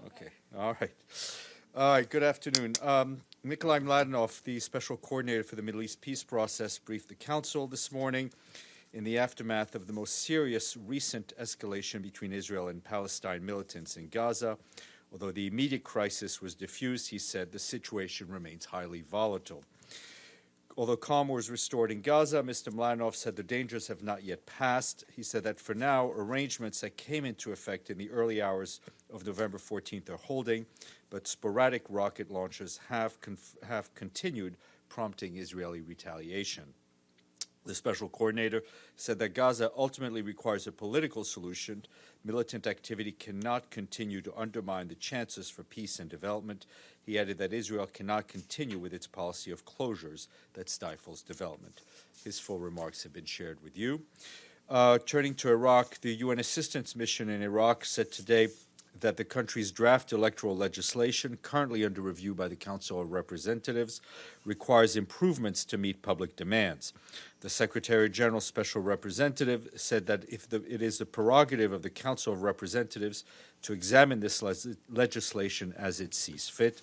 Okay. All right. All right. Good afternoon. Nickolay Mladenov, the Special Coordinator for the Middle East Peace Process, briefed the Council this morning in the aftermath of the most serious recent escalation between Israel and Palestine militants in Gaza. Although the immediate crisis was diffused, he said the situation remains highly volatile. Although calm was restored in Gaza, Mr. Mladenov said the dangers have not yet passed. He said that for now, arrangements that came into effect in the early hours of November 14th are holding, but sporadic rocket launches have continued, prompting Israeli retaliation. The special coordinator said that Gaza ultimately requires a political solution. Militant activity cannot continue to undermine the chances for peace and development. He added that Israel cannot continue with its policy of closures that stifles development. His full remarks have been shared with you. Turning to Iraq, the UN assistance mission in Iraq said today that the country's draft electoral legislation, currently under review by the Council of Representatives, requires improvements to meet public demands. The Secretary General's Special Representative said that it is the prerogative of the Council of Representatives to examine this legislation as it sees fit.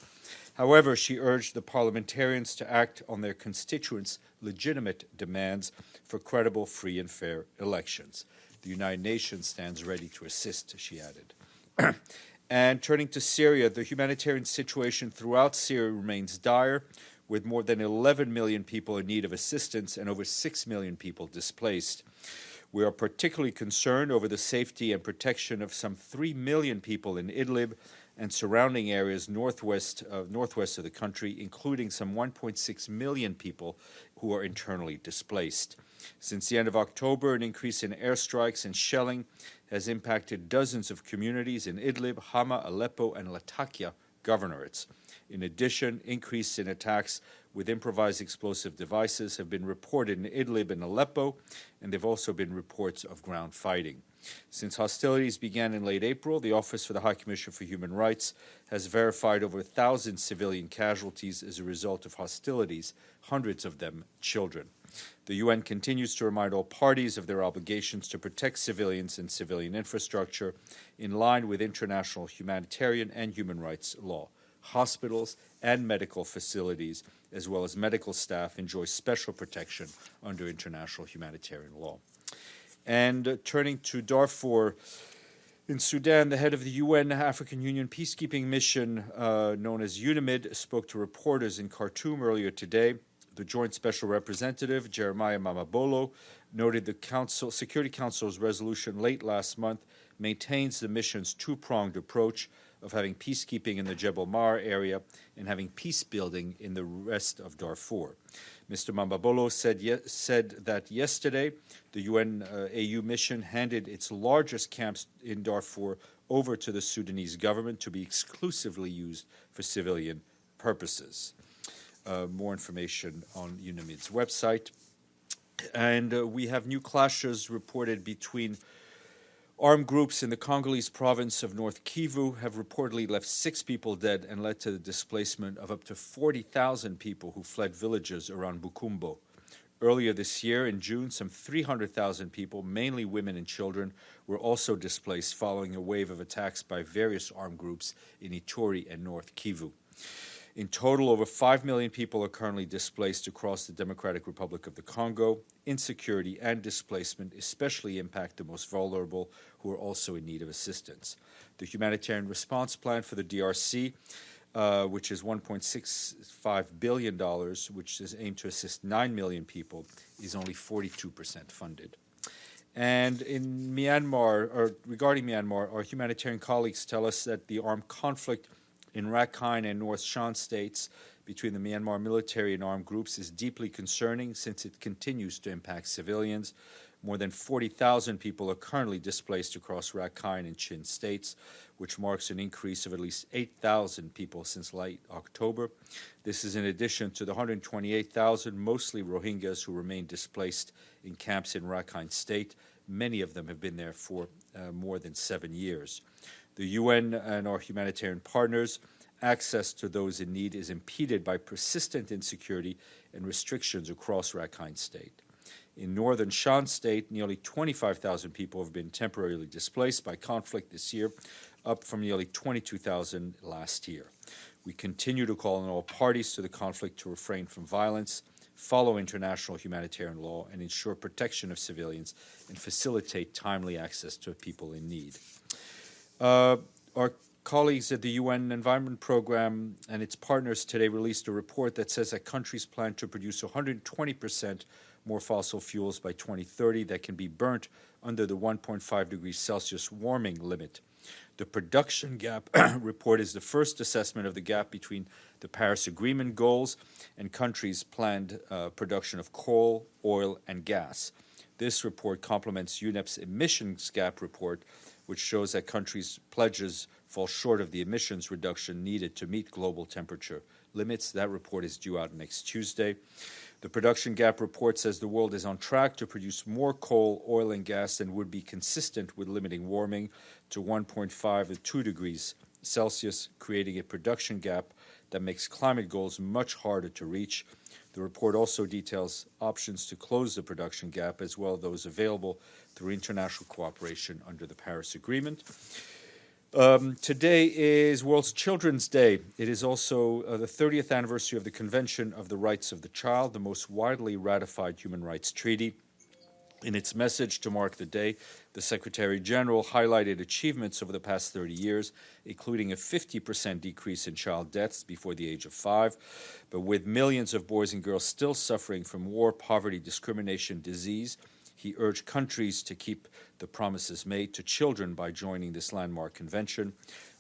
However, she urged the parliamentarians to act on their constituents' legitimate demands for credible, free, and fair elections. The United Nations stands ready to assist, she added. And turning to Syria, the humanitarian situation throughout Syria remains dire, with more than 11 million people in need of assistance and over 6 million people displaced. We are particularly concerned over the safety and protection of some 3 million people in Idlib and surrounding areas northwest of the country, including some 1.6 million people who are internally displaced. Since the end of October, an increase in airstrikes and shelling has impacted dozens of communities in Idlib, Hama, Aleppo, and Latakia governorates. In addition, increases in attacks with improvised explosive devices have been reported in Idlib and Aleppo, and there have also been reports of ground fighting. Since hostilities began in late April, the Office for the High Commissioner for Human Rights has verified over 1,000 civilian casualties as a result of hostilities, hundreds of them children. The UN continues to remind all parties of their obligations to protect civilians and civilian infrastructure in line with international humanitarian and human rights law. Hospitals and medical facilities, as well as medical staff, enjoy special protection under international humanitarian law. And turning to Darfur, in Sudan, the head of the UN African Union peacekeeping mission, known as UNAMID, spoke to reporters in Khartoum earlier today. The Joint Special Representative, Jeremiah Mamabolo, noted the Security Council's resolution late last month maintains the mission's two-pronged approach of having peacekeeping in the Jebel Mar area and having peace building in the rest of Darfur. Mr. Mamabolo said that yesterday the UN AU mission handed its largest camps in Darfur over to the Sudanese government to be exclusively used for civilian purposes. More information on UNAMID's website. And we have new clashes reported between armed groups in the Congolese province of North Kivu have reportedly left 6 people dead and led to the displacement of up to 40,000 people who fled villages around Bukumbo. Earlier this year, in June, some 300,000 people, mainly women and children, were also displaced following a wave of attacks by various armed groups in Ituri and North Kivu. In total, over 5 million people are currently displaced across the Democratic Republic of the Congo. Insecurity and displacement especially impact the most vulnerable, who are also in need of assistance. The humanitarian response plan for the DRC, which is $1.65 billion, which is aimed to assist 9 million people, is only 42% funded. And in Myanmar, or regarding Myanmar, our humanitarian colleagues tell us that the armed conflict in Rakhine and North Shan states between the Myanmar military and armed groups is deeply concerning since it continues to impact civilians. More than 40,000 people are currently displaced across Rakhine and Chin states, which marks an increase of at least 8,000 people since late October. This is in addition to the 128,000, mostly Rohingyas, who remain displaced in camps in Rakhine state. Many of them have been there for more than 7 years. The UN and our humanitarian partners' access to those in need is impeded by persistent insecurity and restrictions across Rakhine state. In northern Shan State, nearly 25,000 people have been temporarily displaced by conflict this year, up from nearly 22,000 last year. We continue to call on all parties to the conflict to refrain from violence, follow international humanitarian law, and ensure protection of civilians and facilitate timely access to people in need. Our colleagues at the UN Environment Programme and its partners today released a report that says that countries plan to produce 120% more fossil fuels by 2030 that can be burnt under the 1.5 degrees Celsius warming limit. The production gap report is the first assessment of the gap between the Paris Agreement goals and countries' planned production of coal, oil, and gas. This report complements UNEP's emissions gap report, which shows that countries' pledges fall short of the emissions reduction needed to meet global temperature limits. That report is due out next Tuesday. The production gap report says the world is on track to produce more coal, oil, and gas than would be consistent with limiting warming to 1.5 to 2 degrees Celsius, creating a production gap that makes climate goals much harder to reach. The report also details options to close the production gap, as well as those available through international cooperation under the Paris Agreement. Today is World Children's Day. It is also the 30th anniversary of the Convention of the Rights of the Child, the most widely ratified human rights treaty. In its message to mark the day, the Secretary General highlighted achievements over the past 30 years, including a 50% decrease in child deaths before the age of 5. But with millions of boys and girls still suffering from war, poverty, discrimination, disease, he urged countries to keep the promises made to children by joining this landmark convention.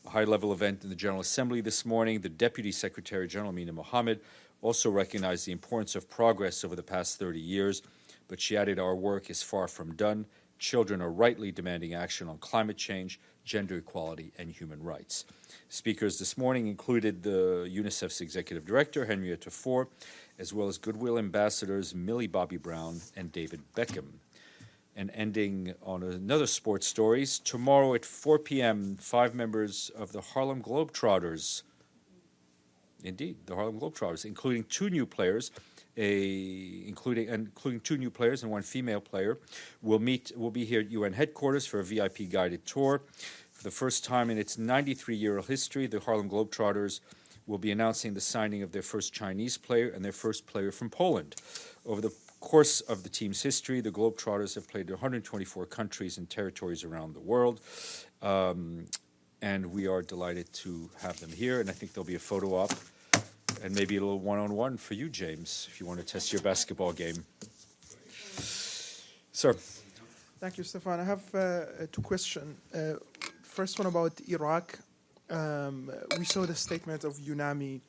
A high-level event in the General Assembly this morning, the Deputy Secretary General, Amina Mohammed, also recognized the importance of progress over the past 30 years, but she added our work is far from done. Children are rightly demanding action on climate change, gender equality, and human rights. Speakers this morning included the UNICEF's Executive Director, Henrietta Fore, as well as Goodwill Ambassadors Millie Bobby Brown and David Beckham. And ending on another sports stories, tomorrow at 4 p.m., 5 members of the Harlem Globetrotters, indeed, the Harlem Globetrotters, including 2 new players, including 2 new players and 1 female player, will be here at UN headquarters for a VIP guided tour. For the first time in its 93-year history, the Harlem Globetrotters will be announcing the signing of their first Chinese player and their first player from Poland. Over the course of the team's history, the Globetrotters have played in 124 countries and territories around the world, and we are delighted to have them here. And I think there'll be a photo op and maybe a little one-on-one for you, James, if you want to test your basketball game. Sir. Thank you, Stéphane. I have 2 questions. First one about Iraq. We saw the statement of UNAMI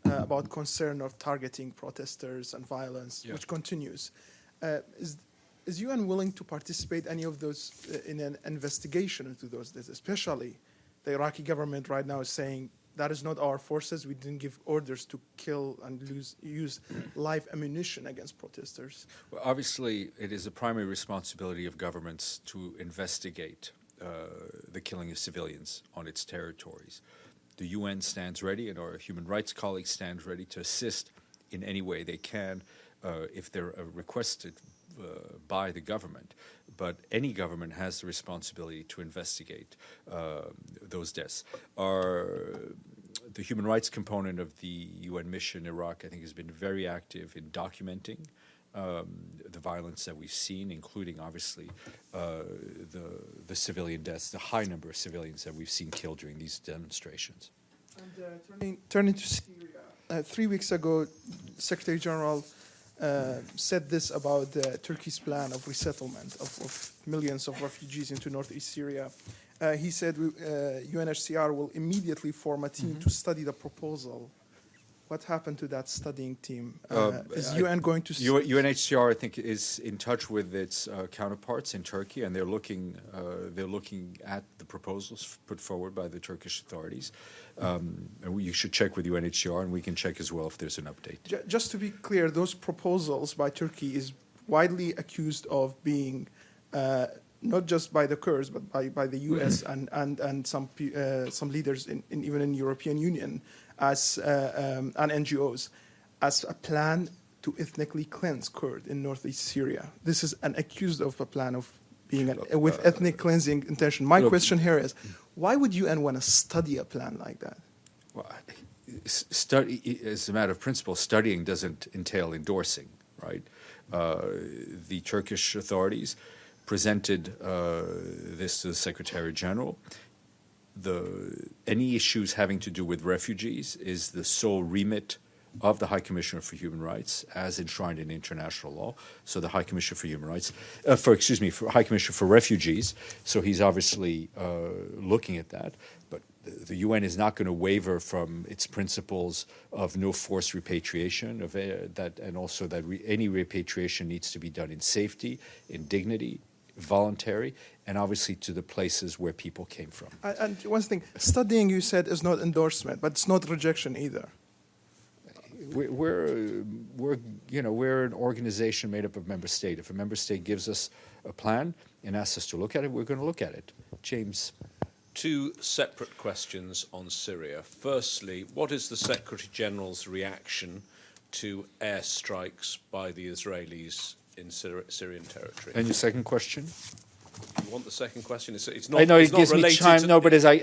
about concern of targeting protesters and violence, which continues. Is UN willing to participate any of those in an investigation into those deaths? Especially the Iraqi government right now is saying that is not our forces. We didn't give orders to kill and use live ammunition against protesters. Well, obviously, it is a primary responsibility of governments to investigate the killing of civilians on its territories. The UN stands ready, and our human rights colleagues stand ready to assist in any way they can if they're requested by the government. But any government has the responsibility to investigate those deaths. The human rights component of the UN mission in Iraq, I think, has been very active in documenting the violence that we've seen, including, obviously, the civilian deaths, the high number of civilians that we've seen killed during these demonstrations. And turning to Syria, 3 weeks ago, Secretary General said this about Turkey's plan of resettlement of millions of refugees into northeast Syria. He said UNHCR will immediately form a team to study the proposal. What happened to that studying team? Is UN going to... UNHCR, I think, is in touch with its counterparts in Turkey, and they're looking at the proposals put forward by the Turkish authorities. And you should check with UNHCR, and we can check as well if there's an update. Just to be clear, those proposals by Turkey is widely accused of being not just by the Kurds, but by the U.S. and some leaders even in European Union as and NGOs as a plan to ethnically cleanse Kurds in northeast Syria. This is an accused of a plan of being with ethnic cleansing intention. My question here is, why would UN want to study a plan like that? Well, study, as a matter of principle, studying doesn't entail endorsing, right? The Turkish authorities presented this to the Secretary General. Any issues having to do with refugees is the sole remit of the High Commissioner for Human Rights, as enshrined in international law. So the High Commissioner for Human Rights, for High Commissioner for Refugees. So he's obviously looking at that. But the UN is not going to waver from its principles of no forced repatriation, and also that any repatriation needs to be done in safety, in dignity, voluntary, and obviously to the places where people came from. And one thing, studying, you said, is not endorsement, but it's not rejection either. We're an organization made up of member states. If a member state gives us a plan and asks us to look at it, we're going to look at it. James. Two separate questions on Syria. Firstly, what is the Secretary General's reaction to airstrikes by the Israelis in Syrian territory? And your second question? You want the second question? It's not. I know it's it gives not me time. to No, but as I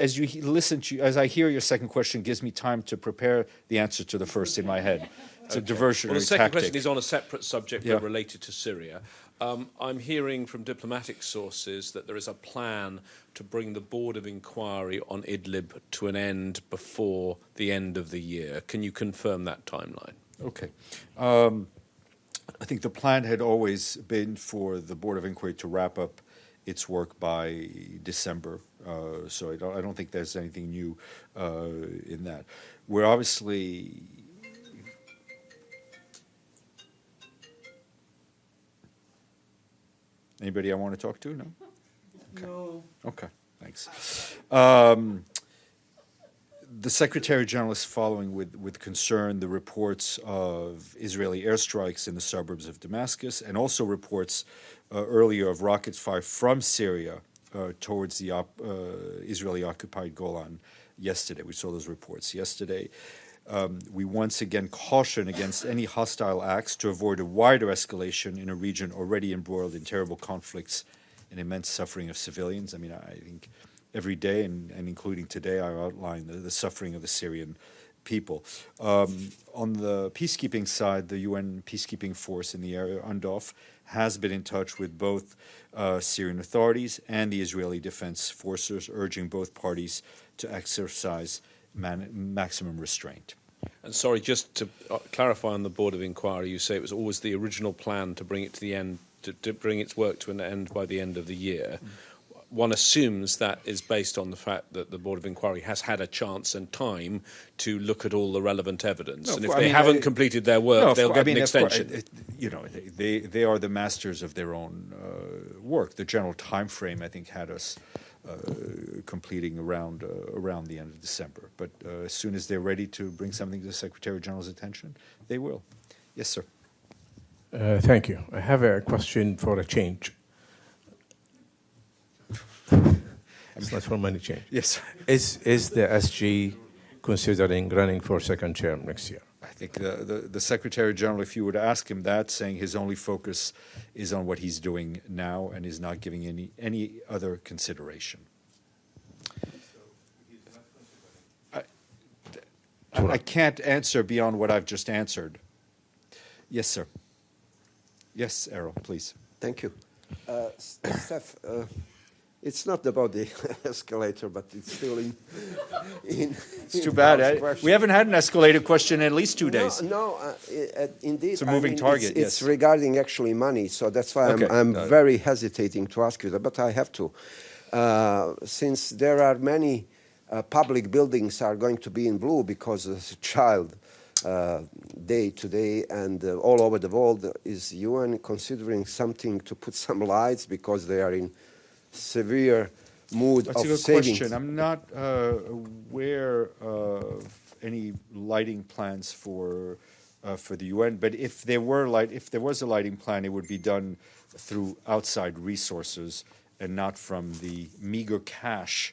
hear your second question, it gives me time to prepare the answer to the first in my head. It's a diversionary Well, the second tactic. question is on a separate subject, Yeah. but related to Syria. I'm hearing from diplomatic sources that there is a plan to bring the board of inquiry on Idlib to an end before the end of the year. Can you confirm that timeline? Okay. I think the plan had always been for the board of inquiry to wrap up its work by December. So I don't think there's anything new in that. We're obviously... Anybody I want to talk to? No? Okay. No. Okay, thanks. The Secretary General is following with concern the reports of Israeli airstrikes in the suburbs of Damascus, and also reports earlier of rockets fired from Syria towards the Israeli-occupied Golan yesterday. We saw those reports yesterday. We once again caution against any hostile acts to avoid a wider escalation in a region already embroiled in terrible conflicts and immense suffering of civilians. I mean, I think every day, and including today, I outline the suffering of the Syrian people. On the peacekeeping side, the UN peacekeeping force in the area, UNDOF, has been in touch with both Syrian authorities and the Israeli Defense Forces, urging both parties to exercise maximum restraint. And sorry, just to clarify on the board of inquiry, you say it was always the original plan to bring it to the end, to bring its work to an end by the end of the year. One assumes that is based on the fact that the Board of Inquiry has had a chance and time to look at all the relevant evidence. No, and if they haven't completed their work, they'll get an extension. They are the masters of their own work. The general time frame, I think, had us completing around the end of December. But as soon as they're ready to bring something to the Secretary General's attention, they will. Yes, sir. Thank you. I have a question for a change. It's not for money change. Yes. Is the SG considering running for second term next year? I think the Secretary General, if you were to ask him that, saying his only focus is on what he's doing now and is not giving any other consideration. I can't answer beyond what I've just answered. Yes, sir. Yes, Errol, please. Thank you. Steph, it's not about the escalator, but it's still in it's too bad. We haven't had an escalated question in at least 2 days. Indeed. It's a moving target, It's yes. regarding actually money, so that's why Okay. I'm very hesitating to ask you that, but I have to. Since there are many public buildings are going to be in blue because of the child day today and all over the world, is UN considering something to put some lights because they are in severe mood That's of a good savings? question. I'm not aware of any lighting plans for the UN, but if there was a lighting plan, it would be done through outside resources and not from the meager cash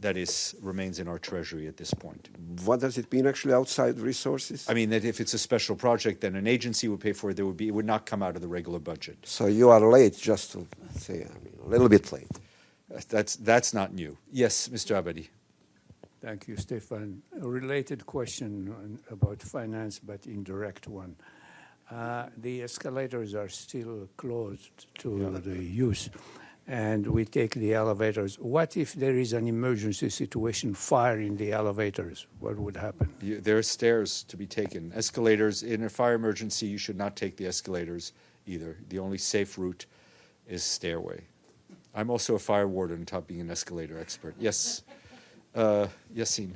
that remains in our treasury at this point. What does it mean, actually, outside resources? I mean that if it's a special project, then an agency would pay for it. It would not come out of the regular budget. So you are late, just to say, a little bit late. That's not new. Yes, Mr. Abadi. Thank you, Stéphane. A related question about finance, but indirect one. The escalators are still closed to the use, and we take the elevators. What if there is an emergency situation, fire in the elevators? What would happen? There are stairs to be taken. Escalators, in a fire emergency, you should not take the escalators either. The only safe route is stairway. I'm also a fire warden, on top of being an escalator expert. Yes, Yassine.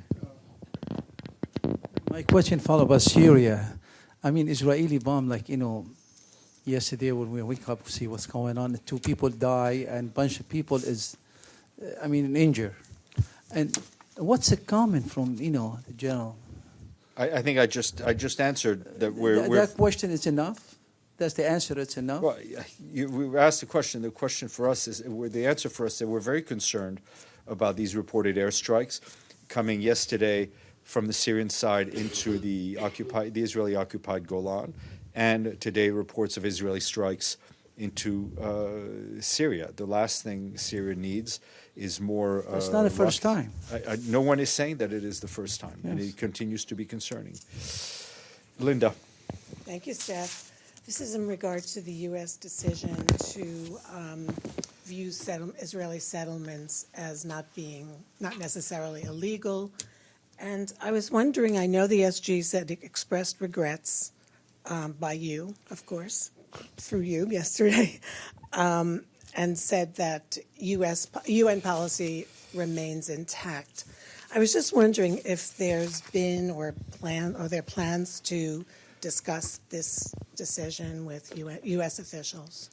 My question follows about Syria. I mean, Israeli bomb, yesterday when we wake up, see what's going on. 2 people die and a bunch of people injured. And what's the comment from, the general? I think I just answered that that question is enough? That's the answer, it's enough? Well, we asked the question. The question for us the answer for us that we're very concerned about these reported airstrikes coming yesterday from the Syrian side into the Israeli-occupied Golan, and today reports of Israeli strikes into Syria. The last thing Syria needs is more... It's not the first time. No one is saying that it is the first time, and it continues to be concerning. Linda. Thank you, Steph. This is in regard to the U.S. decision to view Israeli settlements as not necessarily illegal. And I was wondering, I know the SG said it expressed regrets by you, of course, through you yesterday, and said that UN policy remains intact. I was just wondering if there's been or there are plans to discuss this decision with U.S. officials.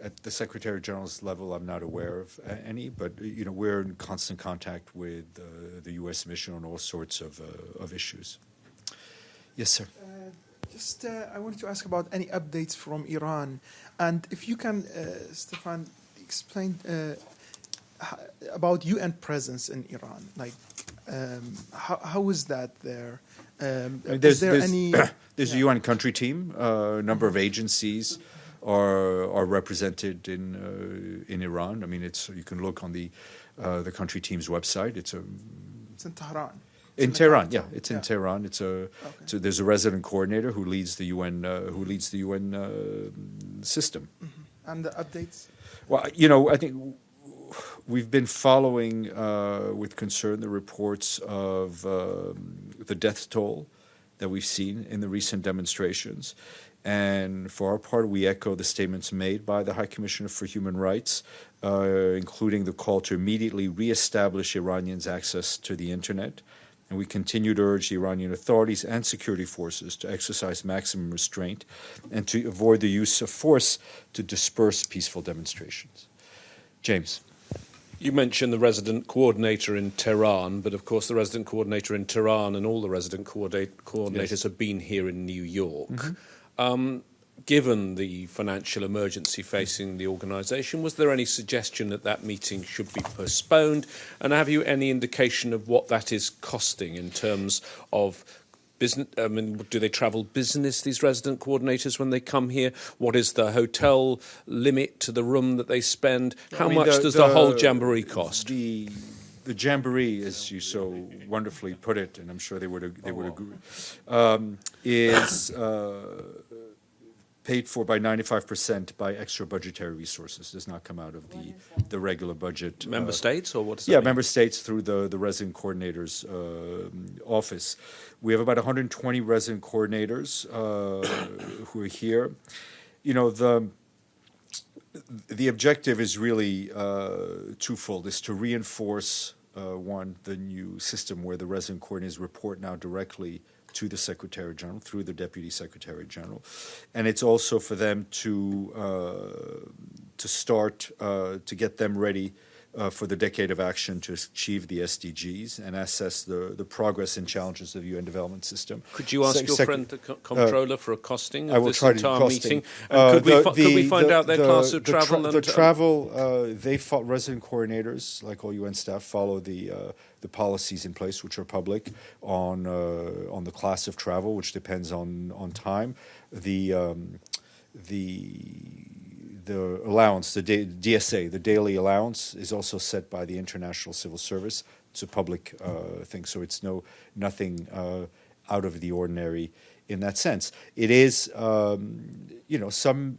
At the Secretary General's level, I'm not aware of any, but we're in constant contact with the U.S. mission on all sorts of issues. Yes, sir. I wanted to ask about any updates from Iran, and if you can, Stéphane, explain about UN presence in Iran. How is that there? Is there any? There's a UN country team. A number of agencies are represented in Iran. I mean, you can look on the country team's website. It's in Tehran. In Tehran, yeah, it's in Tehran. There's a resident coordinator who leads the UN system. Mm-hmm. And the updates. Well, I think we've been following with concern the reports of the death toll that we've seen in the recent demonstrations. And for our part, we echo the statements made by the High Commissioner for Human Rights, including the call to immediately reestablish Iranians' access to the Internet. And we continue to urge the Iranian authorities and security forces to exercise maximum restraint and to avoid the use of force to disperse peaceful demonstrations. James. You mentioned the resident coordinator in Tehran, but of course the resident coordinator in Tehran and all the resident coordinators have been here in New York. Mm-hmm. Given the financial emergency facing the organisation, was there any suggestion that meeting should be postponed? And have you any indication of what that is costing in terms of business? I mean, do they travel business, these resident coordinators, when they come here? What is the hotel limit to the room that they spend? How much does the whole jamboree cost? The jamboree, as you so wonderfully put it, and I'm sure they would agree, is paid for by 95% by extra budgetary resources. Does not come out of the regular budget. Member states, or what does that mean? Member states through the resident coordinators office. We have about 120 resident coordinators who are here. The objective is really twofold: is to reinforce the new system where the resident coordinators report now directly to the Secretary General through the Deputy Secretary General, and it's also for them to start to get them ready for the decade of action to achieve the SDGs and assess the progress and challenges of the UN development system. Could you ask your friend, the comptroller, for a costing of this entire meeting? And could we find out their class of travel? The travel, resident coordinators, like all UN staff, follow the policies in place, which are public, on the class of travel, which depends on time. The allowance, the DSA, the daily allowance, is also set by the International Civil Service. It's a public thing, so it's nothing out of the ordinary in that sense. It is, some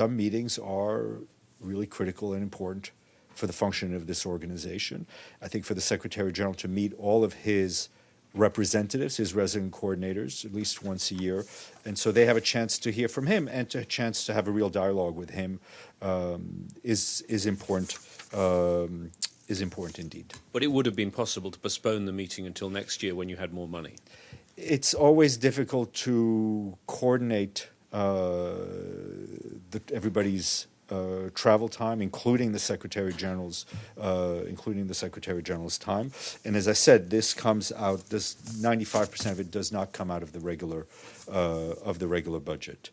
meetings are really critical and important for the functioning of this organization. I think for the Secretary General to meet all of his representatives, his resident coordinators, at least once a year, and so they have a chance to hear from him and a chance to have a real dialogue with him is important. Is important indeed. But it would have been possible to postpone the meeting until next year when you had more money. It's always difficult to coordinate everybody's travel time, including the Secretary General's time. And as I said, this comes out. This 95% of it does not come out of the regular budget.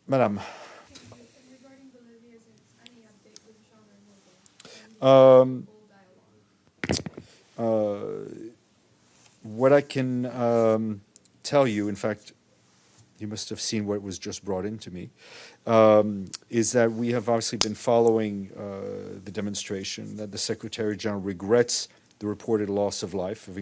Madame. Regarding Bolivia, is there any update with Jean What I can tell you, in fact, you must have seen what was just brought into me, is that we have obviously been following the demonstration, that the Secretary General regrets the reported loss of life of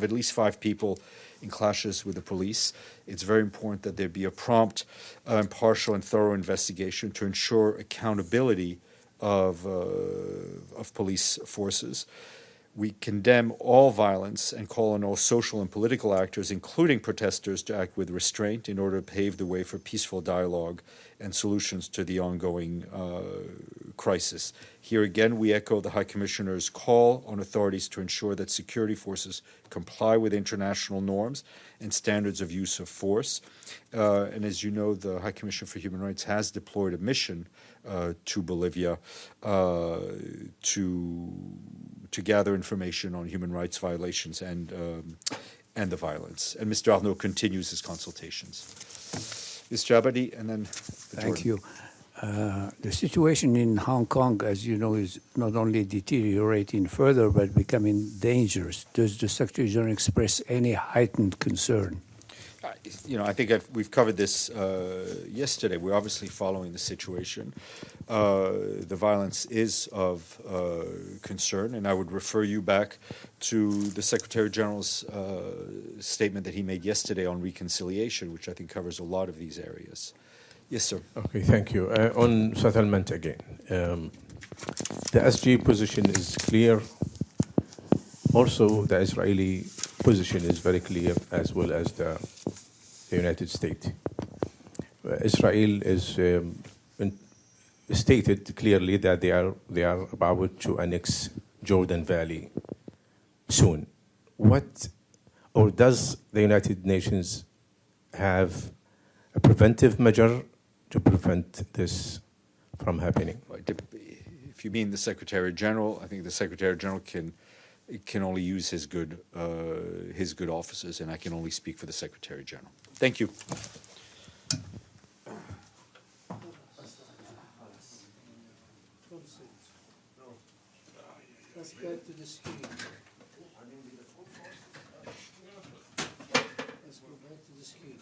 at least 5 people in clashes with the police. It's very important that there be a prompt, impartial, and thorough investigation to ensure accountability of police forces. We condemn all violence and call on all social and political actors, including protesters, to act with restraint in order to pave the way for peaceful dialogue and solutions to the ongoing crisis. Here again, we echo the High Commissioner's call on authorities to ensure that security forces comply with international norms and standards of use of force. And as you know, the High Commissioner for Human Rights has deployed a mission to Bolivia to gather information on human rights violations and the violence. And Mr. Arnaud continues his consultations. Mr. Abadi, and then Thank you. The situation in Hong Kong, as you know, is not only deteriorating further, but becoming dangerous. Does the Secretary General express any heightened concern? I think we've covered this yesterday. We're obviously following the situation. The violence is of concern, and I would refer you back to the Secretary General's statement that he made yesterday on reconciliation, which I think covers a lot of these areas. Yes, sir. Okay, thank you. On settlement again, the SG position is clear. Also, the Israeli position is very clear, as well as the United States. Israel is stated clearly that they are about to annex Jordan Valley soon. Does the United Nations have a preventive measure to prevent this from happening? If you mean the Secretary General, I think the Secretary General can only use his good offices, and I can only speak for the Secretary General. Thank you. Let's go to the screen. Let's go back to the screen.